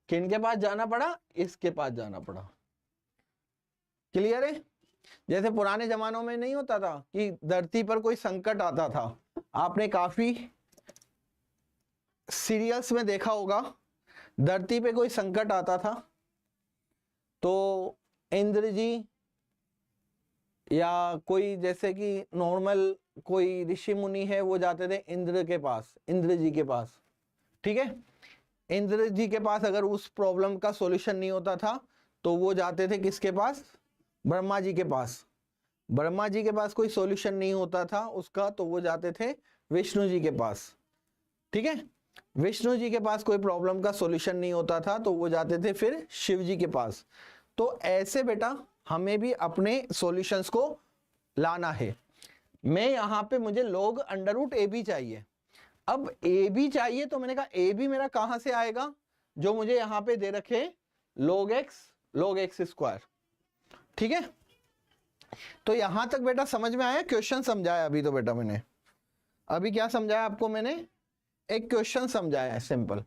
किनके पास जाना पड़ा? इसके पास जाना पड़ा। क्लियर है? जैसे पुराने जमानों में नहीं होता था कि धरती पर कोई संकट आता था, आपने काफी सीरियल्स में देखा होगा, धरती पे कोई संकट आता था तो इंद्र जी या कोई जैसे कि नॉर्मल कोई ऋषि मुनि है वो जाते थे इंद्र के पास, इंद्र जी के पास। ठीक है, इंद्र जी के पास अगर उस प्रॉब्लम का सॉल्यूशन नहीं होता था तो वो जाते थे किसके पास? ब्रह्मा जी के पास। ब्रह्मा जी के पास कोई सॉल्यूशन नहीं होता था उसका तो वो जाते थे विष्णु जी के पास। ठीक है, विष्णु जी के पास कोई प्रॉब्लम का सॉल्यूशन नहीं होता था तो वो जाते थे फिर शिव जी के पास। तो ऐसे बेटा हमें भी अपने सॉल्यूशंस को लाना है। मैं यहां पे मुझे log √ab चाहिए। अब ab चाहिए तो मैंने कहा ab मेरा कहां से आएगा? जो मुझे यहां पे दे रखे log x स्क्वायर। ठीक है, तो यहां तक बेटा समझ में आया? क्वेश्चन समझाया अभी तो बेटा मैंने, अभी क्या समझाया आपको मैंने? एक क्वेश्चन समझाया है सिंपल।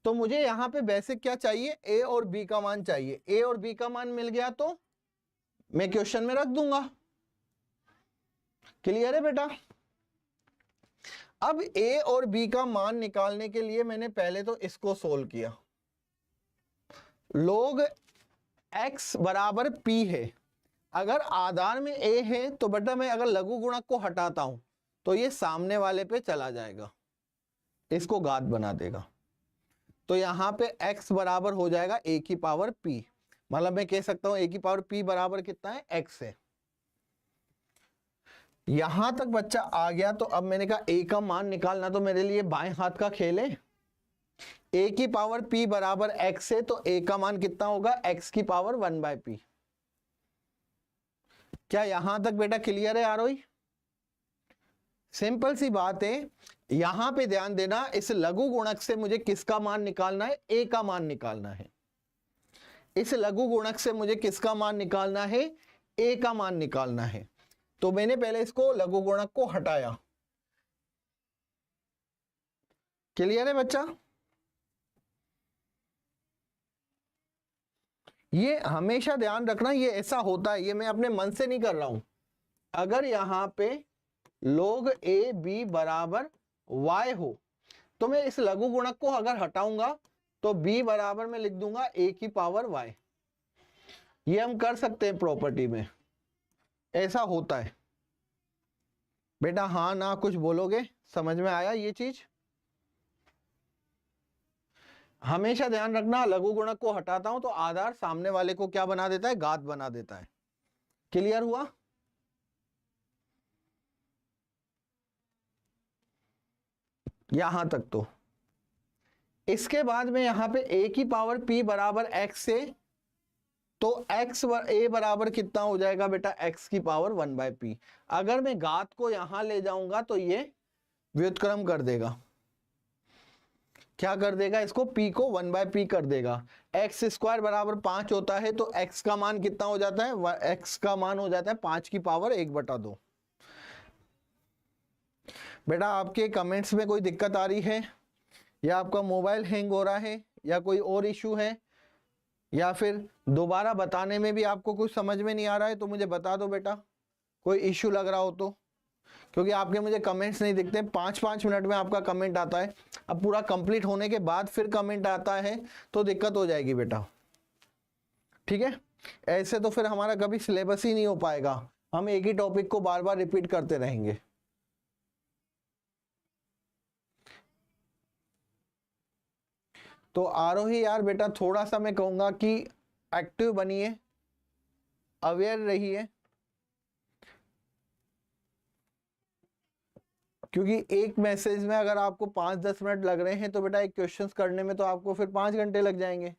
तो मुझे यहां पे बेसिक क्या चाहिए? a और b का मान चाहिए। a और b का मान मिल गया तो मैं क्वेश्चन में रख दूंगा। क्लियर है बेटा? अब a और b का मान निकालने के लिए मैंने पहले तो इसको सोल्व किया। log x बराबर p है। अगर आधार में a है तो बेटा मैं अगर लघु गुणक को हटाता हूं तो ये सामने वाले पे चला जाएगा, इसको घात बना देगा। तो यहां पे x बराबर हो जाएगा a की पावर p। मतलब मैं कह सकता हूं a की पावर p बराबर कितना है? x है। यहां तक बच्चा आ गया तो अब मैंने कहा a का मान निकालना तो मेरे लिए बाएं हाथ का खेल है। a की पावर p बराबर x है तो a का मान कितना होगा? x की पावर 1/p। क्या यहां तक बेटा क्लियर है आरोही? सिंपल सी बात है। यहां पे ध्यान देना, इस लघु गुणक से मुझे किसका मान निकालना है? a का मान निकालना है। इस लघु गुणक से मुझे किसका मान निकालना है? a का मान निकालना है। तो मैंने पहले इसको लघु गुणक को हटाया। क्लियर है बच्चा? ये हमेशा ध्यान रखना, ये ऐसा होता है, ये मैं अपने मन से नहीं कर रहा हूं। अगर यहां पे log a b बराबर y हो तो मैं इस लघु गुणक को अगर हटाऊंगा तो b बराबर में लिख दूंगा a की पावर y। ये हम कर सकते हैं प्रॉपर्टी में, ऐसा होता है बेटा। हाँ ना कुछ बोलोगे? समझ में आया ये चीज? हमेशा ध्यान रखना, लघु गुणक को हटाता हूं तो आधार सामने वाले को क्या बना देता है? घात बना देता है। क्लियर हुआ? यहां तक तो। इसके बाद में यहां पे a की पावर p बराबर x से, तो x a बराबर कितना हो जाएगा बेटा, x की पावर 1/p। अगर मैं घात को यहां ले जाऊंगा तो ये व्युत्क्रम कर देगा, क्या कर देगा, इसको p को 1/p कर देगा। एक्स स्क्वायर बराबर 5 होता है, तो x का मान कितना हो जाता है, x का मान हो जाता है 5 की पावर 1/2। बेटा आपके कमेंट्स में कोई दिक्कत आ रही है, या आपका मोबाइल हैंग हो रहा है, या कोई और इशू है, या फिर दोबारा बताने में भी आपको कुछ समझ में नहीं आ रहा है, तो मुझे बता दो बेटा, कोई इशू लग रहा हो तो। क्योंकि आपके मुझे कमेंट्स नहीं दिखते, 5-5 मिनट में आपका कमेंट आता है, अब पूरा कंप्लीट होने के बाद फिर कमेंट आता है तो दिक्कत हो जाएगी बेटा, ठीक है। ऐसे तो फिर हमारा कभी सिलेबस ही नहीं हो पाएगा, हम एक ही टॉपिक को बार बार रिपीट करते रहेंगे। तो आरोही यार बेटा थोड़ा सा मैं कहूंगा कि एक्टिव बनिए, अवेयर रहिए, क्योंकि एक मैसेज में अगर आपको 5-10 मिनट लग रहे हैं तो बेटा एक क्वेश्चंस करने में तो आपको फिर 5 घंटे लग जाएंगे।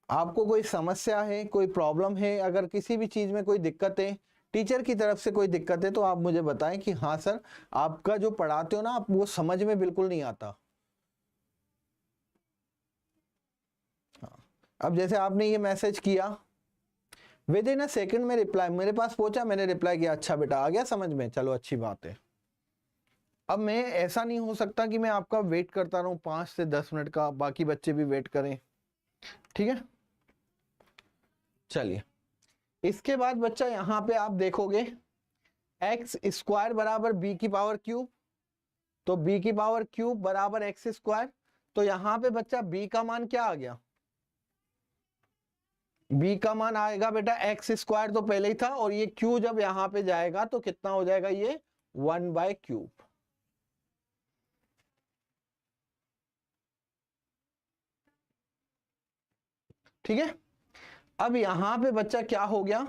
आपको कोई समस्या है, कोई प्रॉब्लम है, अगर किसी भी चीज में कोई दिक्कत है, टीचर की तरफ से कोई दिक्कत है, तो आप मुझे बताएं कि हाँ सर आपका जो पढ़ाते हो ना आप वो समझ में बिल्कुल नहीं आता। अब जैसे आपने ये मैसेज किया, विद इन अ सेकंड में रिप्लाई मेरे पास पहुंचा, मैंने रिप्लाई किया, अच्छा बेटा आ गया समझ में, चलो अच्छी बात है। अब मैं ऐसा नहीं हो सकता कि मैं आपका वेट करता रहूं 5 से 10 मिनट का, बाकी बच्चे भी वेट करें, ठीक है। चलिए इसके बाद बच्चा यहां पे आप देखोगे एक्स स्क्वायर बराबर बी की पावर क्यूब, तो बी की पावर क्यूब बराबर एक्स स्क्वायर, तो यहां पे बच्चा बी का मान क्या आ गया, b का मान आएगा बेटा एक्स स्क्वायर तो पहले ही था, और ये q जब यहां पे जाएगा तो कितना हो जाएगा, ये 1/क्यूब। ठीक है। अब यहां पे बच्चा क्या हो गया,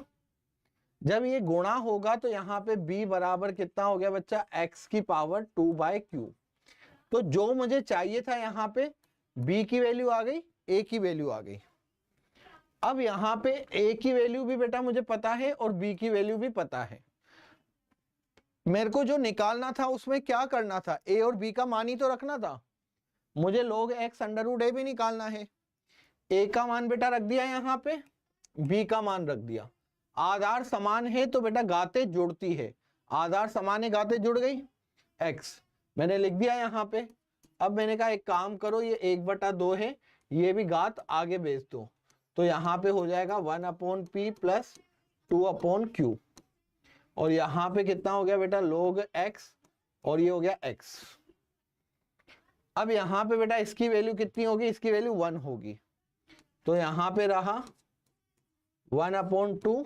जब ये गुणा होगा तो यहां पे b बराबर कितना हो गया बच्चा, x की पावर 2/क्यूब। तो जो मुझे चाहिए था यहां पे b की वैल्यू आ गई, a की वैल्यू आ गई। अब यहां पे a की वैल्यू भी बेटा मुझे पता है और b की वैल्यू भी पता है। मेरे को जो निकालना था उसमें क्या करना था, a और b का मान ही तो रखना था। मुझे log x √a भी निकालना है। a का मान बेटा रख दिया यहां पे, b का मान रख दिया। आधार समान है तो बेटा गाते जुड़ती है, आधार समान है गाते जुड़ गई, x मैंने लिख दिया यहां पे। अब मैंने कहा एक काम करो, ये 1/2 है, ये भी घात आगे भेज दो, तो यहां पे हो जाएगा 1/p प्लस 2/q, और यहां पे कितना हो गया बेटा log x, और ये हो गया x। अब यहां पे बेटा इसकी वैल्यू कितनी होगी, इसकी वैल्यू 1 होगी, तो यहां पे रहा 1/2,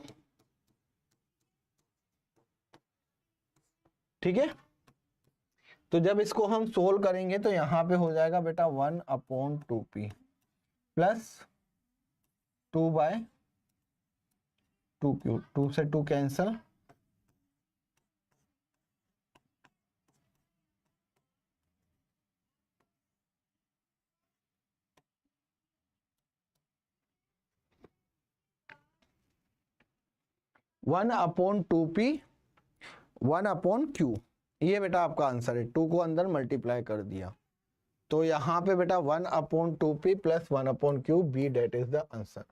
ठीक है। तो जब इसको हम सोल्व करेंगे तो यहां पे हो जाएगा बेटा 1/2p प्लस 2/2q, 2 से 2 cancel, one upon 2p 1/q, ये बेटा आपका आंसर है। 2 को अंदर मल्टीप्लाई कर दिया, तो यहां पे बेटा 1/2p plus 1/q, B that is the answer.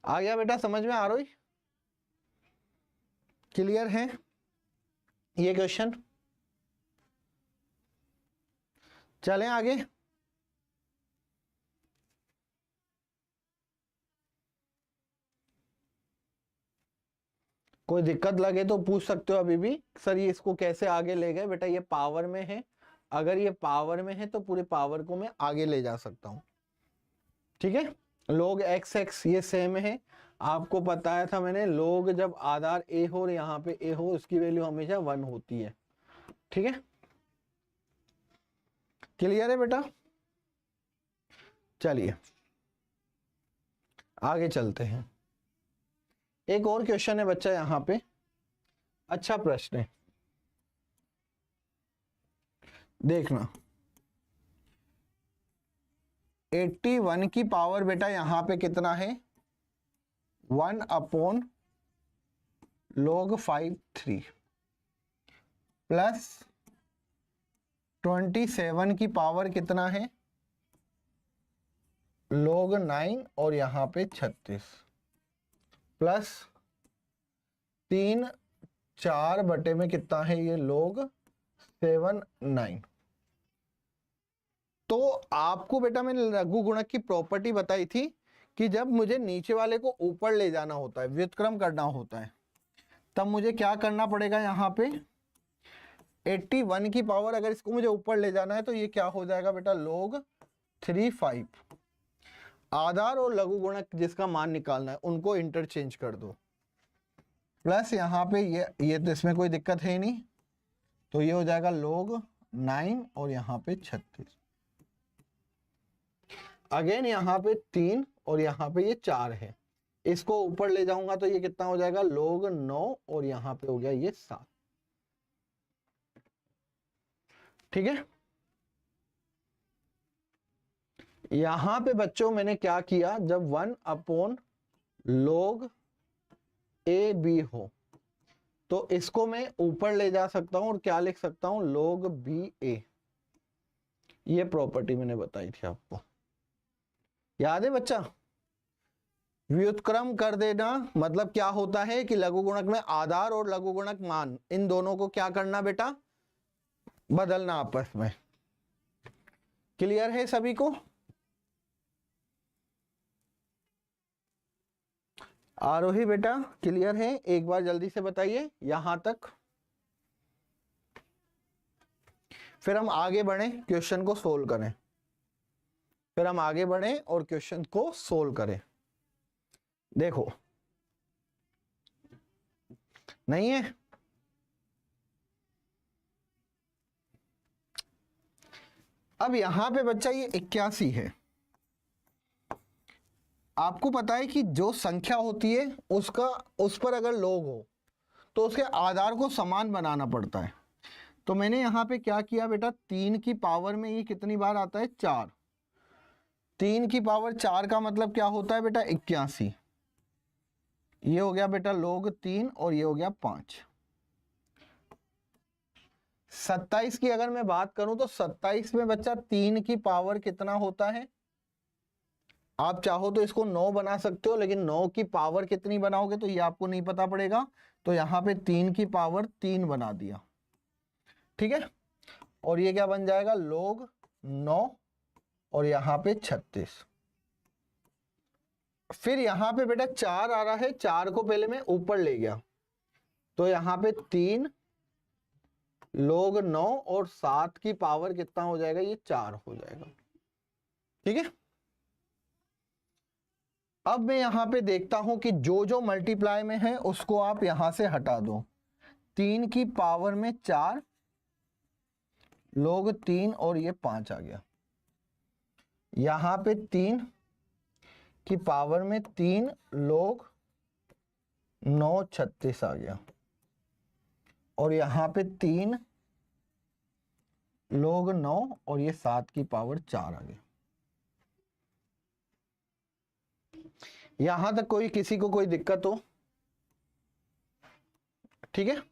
आ गया बेटा समझ में, आ रही, क्लियर है ये क्वेश्चन। चलें आगे। कोई दिक्कत लगे तो पूछ सकते हो अभी भी, सर ये इसको कैसे आगे ले गए, बेटा ये पावर में है, अगर ये पावर में है तो पूरे पावर को मैं आगे ले जा सकता हूं, ठीक है। log x ये सेम है, आपको बताया था मैंने, log जब आधार a हो और यहाँ पे a हो उसकी वैल्यू हमेशा 1 होती है, ठीक है। क्लियर है बेटा, चलिए आगे चलते हैं। एक और क्वेश्चन है बच्चा यहाँ पे, अच्छा प्रश्न है, देखना। 81 की पावर बेटा यहां पे कितना है, 1/log 5/3 प्लस 27 की पावर कितना है, log 9 और यहां पे 36 प्लस 3/4 में कितना है ये log 7/9। तो आपको बेटा मैंने लघु गुणक की प्रॉपर्टी बताई थी कि जब मुझे नीचे वाले को ऊपर ले जाना होता है, व्युत्क्रम करना होता है, तब मुझे क्या करना पड़ेगा, यहाँ पे 81 की पावर अगर इसको मुझे ऊपर ले जाना है तो ये क्या हो जाएगा बेटा log 3/5। आधार और लघु गुणक जिसका मान निकालना है उनको इंटरचेंज कर दो, प्लस यहाँ पे ये तो इसमें कोई दिक्कत है ही नहीं, तो ये हो जाएगा log 9 और यहाँ पे 36। अगेन यहाँ पे 3 और यहाँ पे ये 4 है, इसको ऊपर ले जाऊंगा तो ये कितना हो जाएगा log 9 और यहाँ पे हो गया ये 7। ठीक है, यहां पे बच्चों मैंने क्या किया, जब 1/log हो तो इसको मैं ऊपर ले जा सकता हूं और क्या लिख सकता हूं log ये प्रॉपर्टी मैंने बताई थी आपको, याद है बच्चा। व्युत्क्रम कर देना मतलब क्या होता है कि लघु गुणक में आधार और लघु गुणक मान इन दोनों को क्या करना बेटा, बदलना आपस में। क्लियर है सभी को? आरोही बेटा क्लियर है? एक बार जल्दी से बताइए यहां तक, फिर हम आगे बढ़े क्वेश्चन को सोल्व करें, फिर हम आगे बढ़े और क्वेश्चन को सोल्व करें। देखो नहीं है, अब यहां पे बच्चा ये 81 है, आपको पता है कि जो संख्या होती है उस पर अगर log हो तो उसके आधार को समान बनाना पड़ता है। तो मैंने यहाँ पे क्या किया बेटा, 3 की पावर में ये कितनी बार आता है 4, 3 की पावर 4 का मतलब क्या होता है बेटा 81, ये हो गया बेटा log 3 और ये हो गया 5। 27 की अगर मैं बात करूं तो 27 में बच्चा 3 की पावर कितना होता है, आप चाहो तो इसको 9 बना सकते हो, लेकिन 9 की पावर कितनी बनाओगे तो ये आपको नहीं पता पड़ेगा, तो यहाँ पे 3 की पावर 3 बना दिया। ठीक है, और ये क्या बन जाएगा log 9 और यहाँ पे 36। फिर यहाँ पे बेटा 4 आ रहा है, 4 को पहले मैं ऊपर ले गया तो यहाँ पे 3 log 9 और 7 की पावर कितना हो जाएगा, ये 4 हो जाएगा। ठीक है, अब मैं यहां पे देखता हूं कि जो जो मल्टीप्लाई में है उसको आप यहां से हटा दो। 3 की पावर में 4 log 3 और ये 5 आ गया, यहां पे 3 की पावर में 3 log 9 36 आ गया, और यहां पे 3 log 9 और ये 7 की पावर 4 आ गया। यहां तक किसी को कोई दिक्कत हो? ठीक है,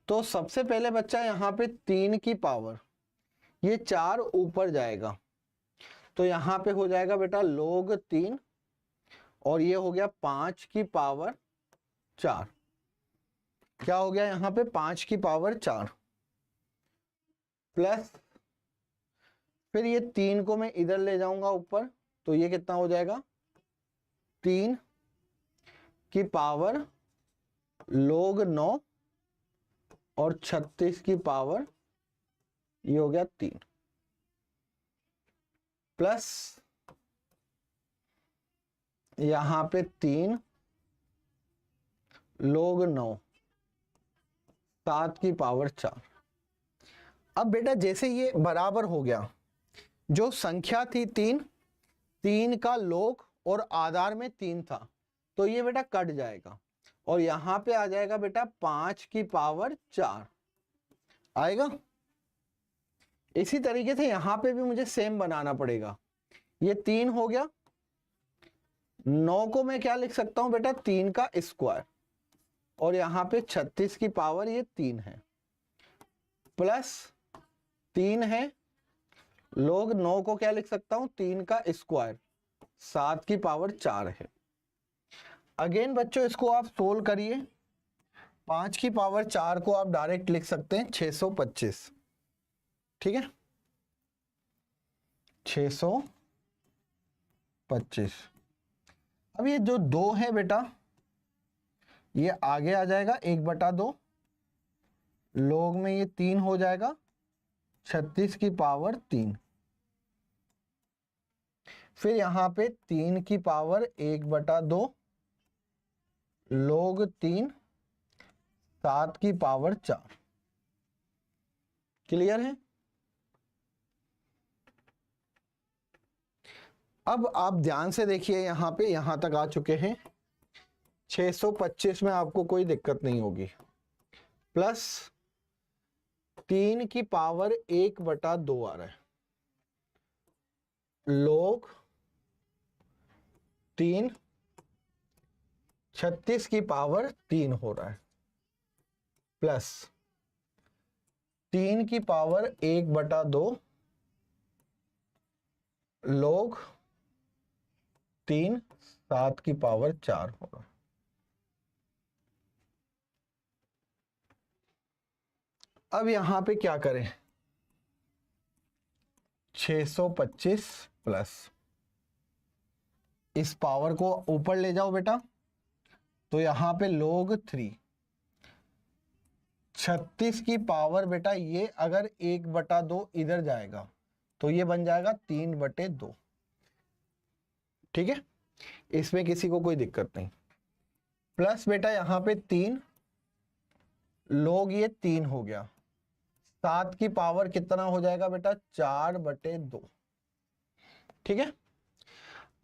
तो सबसे पहले बच्चा यहां पे 3 की पावर ये 4 ऊपर जाएगा तो यहां पे हो जाएगा बेटा log 3 और ये हो गया 5 की पावर 4, क्या हो गया यहां पे 5 की पावर 4 प्लस, फिर ये 3 को मैं इधर ले जाऊंगा ऊपर तो ये कितना हो जाएगा 3 की पावर log 9 और 36 की पावर ये हो गया 3 प्लस यहां पे 3 log 9 7 की पावर 4। अब बेटा जैसे ये बराबर हो गया, जो संख्या थी 3 का log और आधार में 3 था तो ये बेटा कट जाएगा और यहां पे आ जाएगा बेटा 5 की पावर 4 आएगा। इसी तरीके से यहां पे भी मुझे सेम बनाना पड़ेगा। ये 3 हो गया, 9 को मैं क्या लिख सकता हूं बेटा 3 का स्क्वायर, और यहां पे 36 की पावर ये 3 है, प्लस 3 है, लोग 9 को क्या लिख सकता हूं 3 का स्क्वायर, 7 की पावर 4 है। अगेन बच्चों इसको आप सोल्व करिए, 5 की पावर 4 को आप डायरेक्ट लिख सकते हैं 625, ठीक है, 625। अब ये जो 2 है बेटा ये आगे आ जाएगा 1/2, लोग में ये 3 हो जाएगा, 36 की पावर 3, फिर यहां पे 3 की पावर 1/2, लोग 3, 7 की पावर 4। क्लियर है? अब आप ध्यान से देखिए, यहां पे यहां तक आ चुके हैं, 625 में आपको कोई दिक्कत नहीं होगी, प्लस 3 की पावर 1/2 आ रहा है, लोग 3, 36 की पावर 3 हो रहा है, प्लस 3 की पावर 1/2, लोग 3, 7 की पावर 4 हो रहा है। अब यहां पे क्या करें, 625 प्लस इस पावर को ऊपर ले जाओ बेटा, तो यहां पे लोग 3, 36 की पावर बेटा ये अगर 1/2 इधर जाएगा तो ये बन जाएगा 3/2, ठीक है, इसमें किसी को कोई दिक्कत नहीं, प्लस बेटा यहां पे 3, लोग ये 3 हो गया, 7 की पावर कितना हो जाएगा बेटा 4/2, ठीक है।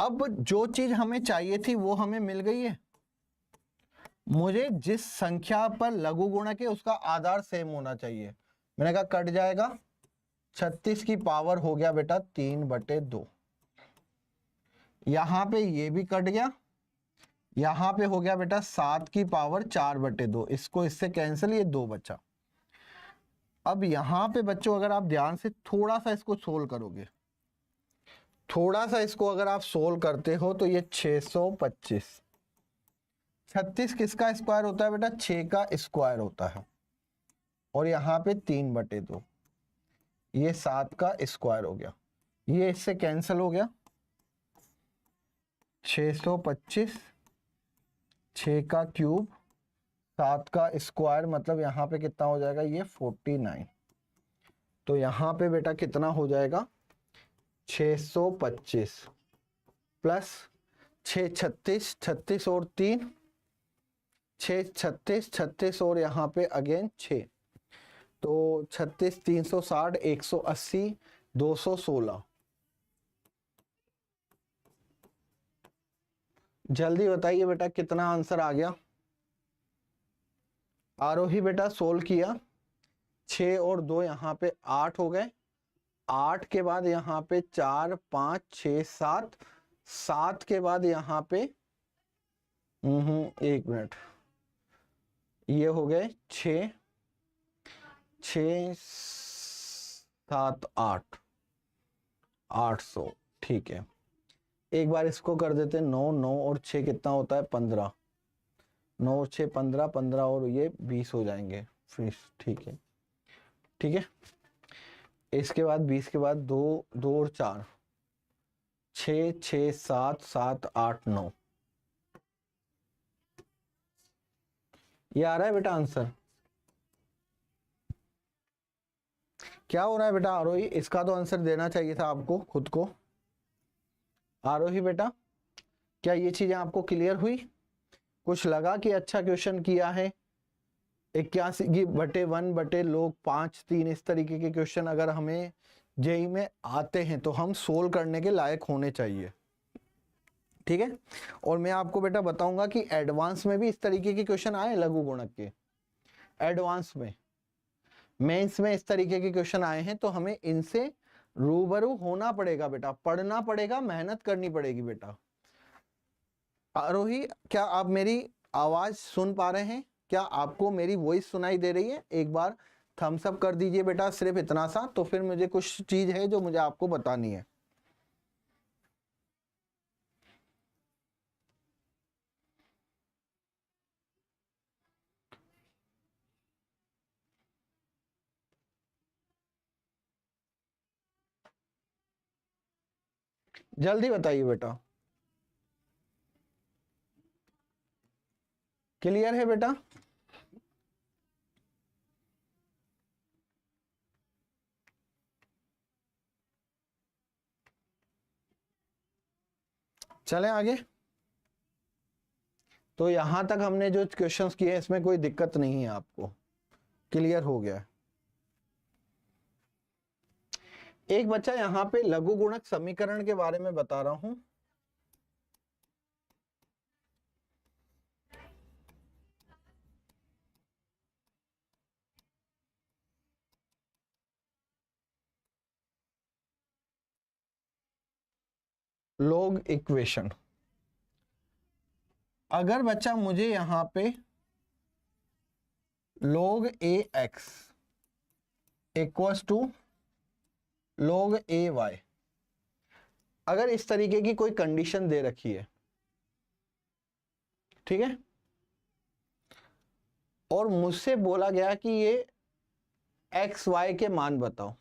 अब जो चीज हमें चाहिए थी वो हमें मिल गई है, मुझे जिस संख्या पर लघु गुणक है उसका आधार सेम होना चाहिए, मैंने कहा कट जाएगा, 36 की पावर हो गया बेटा 3/2, यहां पे ये भी कट गया, यहां पे हो गया बेटा 7 की पावर 4/2, इसको इससे कैंसिल, ये 2 बचा। अब यहां पे बच्चों अगर आप ध्यान से थोड़ा सा इसको सोल्व करोगे, थोड़ा सा इसको अगर आप सोल्व करते हो तो ये 625, 36 किसका स्क्वायर होता है बेटा 6 का स्क्वायर होता है, और यहां पे 3/2, ये 7 का स्क्वायर हो गया, ये इससे कैंसिल हो गया, 625, 6 का क्यूब, 7 का स्क्वायर, मतलब यहां पे कितना हो जाएगा ये 49, तो यहां पे बेटा कितना हो जाएगा 625 प्लस 6 36, 36 और 3, 6 36, 36 और यहाँ पे अगेन 6, तो 36, 360, 180, 216। जल्दी बताइए बेटा कितना आंसर आ गया। आरोही बेटा सोल्व किया, 6 और 2 यहाँ पे 8 हो गए, 8 के बाद यहाँ पे 4, 5, 6, 7, 7 के बाद यहाँ पे 1 मिनट, ये हो गए 6, 6, 7, 8, 800, ठीक है। एक बार इसको कर देते 9, 9 और 6 कितना होता है 15, 9 और 6 15, 15 और ये 20 हो जाएंगे फिर, ठीक है, ठीक है। इसके बाद 20 के बाद 2, 2 और 4, 6, 6, 7, 7, 8, 9, ये आ रहा है बेटा आंसर। क्या हो रहा है बेटा आरोही, इसका तो आंसर देना चाहिए था आपको खुद को। आरोही बेटा क्या ये चीजें आपको क्लियर हुई, कुछ लगा कि अच्छा क्वेश्चन किया है? 81/1 लोग 5, 3 इस तरीके के क्वेश्चन अगर हमें जेई में आते हैं तो हम सोल्व करने के लायक होने चाहिए। ठीक है। और मैं आपको बेटा बताऊंगा कि एडवांस में भी इस तरीके के क्वेश्चन आए लघु गुणक के, एडवांस में, मेंस में इस तरीके के क्वेश्चन आए हैं, तो हमें इनसे रूबरू होना पड़ेगा बेटा, पढ़ना पड़ेगा, मेहनत करनी पड़ेगी बेटा। आरोही, क्या आप मेरी आवाज सुन पा रहे हैं? क्या आपको मेरी वॉइस सुनाई दे रही है? एक बार थम्स अप कर दीजिए बेटा, सिर्फ इतना सा, तो फिर मुझे कुछ चीज है जो मुझे आपको बतानी है। जल्दी बताइए बेटा। क्लियर है बेटा? चलें आगे। तो यहां तक हमने जो क्वेश्चंस किए इसमें कोई दिक्कत नहीं है आपको, क्लियर हो गया। एक बच्चा यहां पे लघु गुणक समीकरण के बारे में बता रहा हूं। Log equation. अगर बच्चा मुझे यहां पे log ax equals to log ay, अगर इस तरीके की कोई कंडीशन दे रखी है, ठीक है, और मुझसे बोला गया कि ये एक्स वाई के मान बताओ,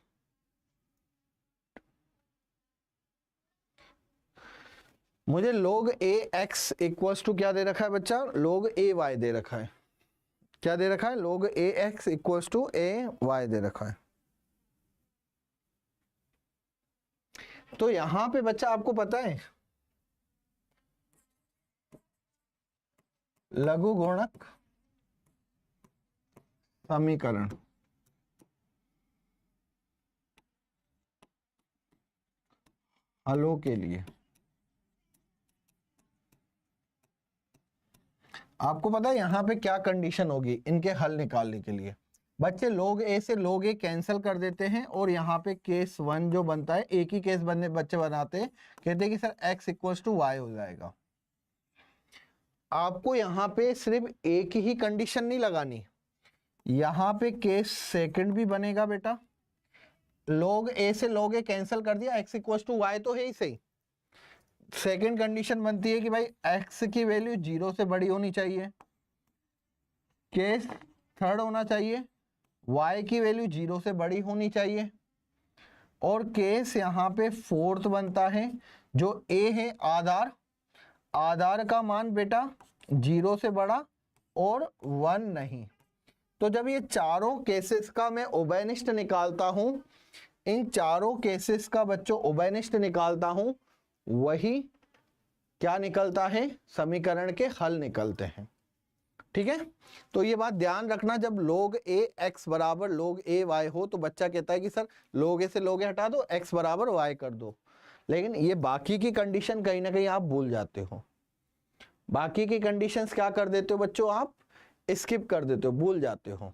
मुझे log ax इक्वल्स टू क्या दे रखा है बच्चा? log ay दे रखा है। क्या दे रखा है? log ax equals to ay दे रखा है। तो यहां पे बच्चा आपको पता है लघु गुणक समीकरण हलों के लिए आपको पता है यहां पे क्या कंडीशन होगी इनके हल निकालने के लिए? बच्चे log a से log a कैंसिल कर देते हैं और यहाँ पे केस 1 जो बनता है, एक ही केस बच्चे बनाते हैं, कहते हैं कि sir x equals to y हो जाएगा। आपको यहाँ पे सिर्फ एक ही कंडीशन नहीं लगानी, यहाँ पे केस सेकंड भी बनेगा बेटा। log a से log a कैंसिल कर दिया, x इक्वल्स टू y तो है ही सही। सेकंड कंडीशन बनती है कि भाई x की वैल्यू 0 से बड़ी होनी चाहिए। केस थर्ड होना चाहिए y की वैल्यू 0 से बड़ी होनी चाहिए। और केस यहाँ पे फोर्थ बनता है, जो a है आधार, आधार का मान बेटा 0 से बड़ा और 1 नहीं। तो जब ये चारों केसेस का मैं उभयनिष्ठ निकालता हूं, इन चारों केसेस का बच्चों उभयनिष्ठ निकालता हूं, वही क्या निकलता है? समीकरण के हल निकलते हैं। ठीक है, तो ये बात ध्यान रखना, जब log ax बराबर log ay हो तो बच्चा कहता है कि सर log a से log a हटा दो, x बराबर y कर दो, लेकिन ये बाकी की कंडीशन कहीं ना कहीं आप भूल जाते हो। बाकी की कंडीशंस क्या कर देते हो बच्चों? आप स्किप कर देते हो, भूल जाते हो।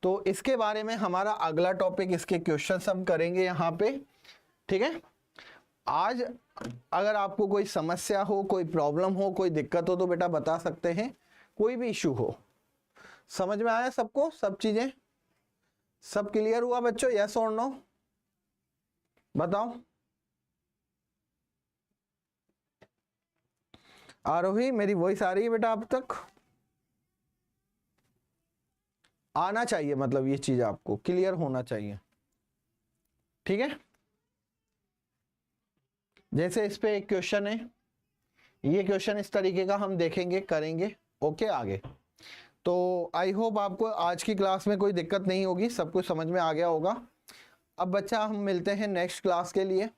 तो इसके बारे में हमारा अगला टॉपिक, इसके क्वेश्चंस हम करेंगे यहाँ पे। ठीक है, आज अगर आपको कोई समस्या हो, कोई प्रॉब्लम हो, कोई दिक्कत हो तो बेटा बता सकते हैं, कोई भी इशू हो। समझ में आया सबको? सब चीजें सब क्लियर हुआ बच्चों? यस और नो बताओ। आरोही, मेरी वॉइस आ रही है बेटा आप तक? आना चाहिए, मतलब ये चीज आपको क्लियर होना चाहिए। ठीक है, जैसे इस पे एक क्वेश्चन है, ये क्वेश्चन इस तरीके का हम देखेंगे, करेंगे। ओके, आगे। तो आई होप आपको आज की क्लास में कोई दिक्कत नहीं होगी, सब कुछ समझ में आ गया होगा। अब बच्चा हम मिलते हैं नेक्स्ट क्लास के लिए।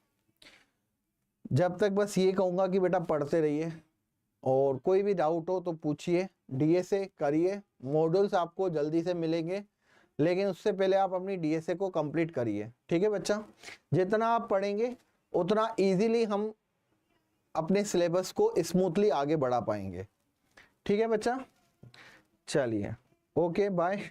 जब तक बस ये कहूँगा कि बेटा पढ़ते रहिए, और कोई भी डाउट हो तो पूछिए, डीएसए करिए, मॉड्यूल्स आपको जल्दी से मिलेंगे, लेकिन उससे पहले आप अपनी डीएसए को कंप्लीट करिए। ठीक है बच्चा, जितना आप पढ़ेंगे उतना इजीली हम अपने सिलेबस को स्मूथली आगे बढ़ा पाएंगे। ठीक है बच्चा, चलिए ओके बाय।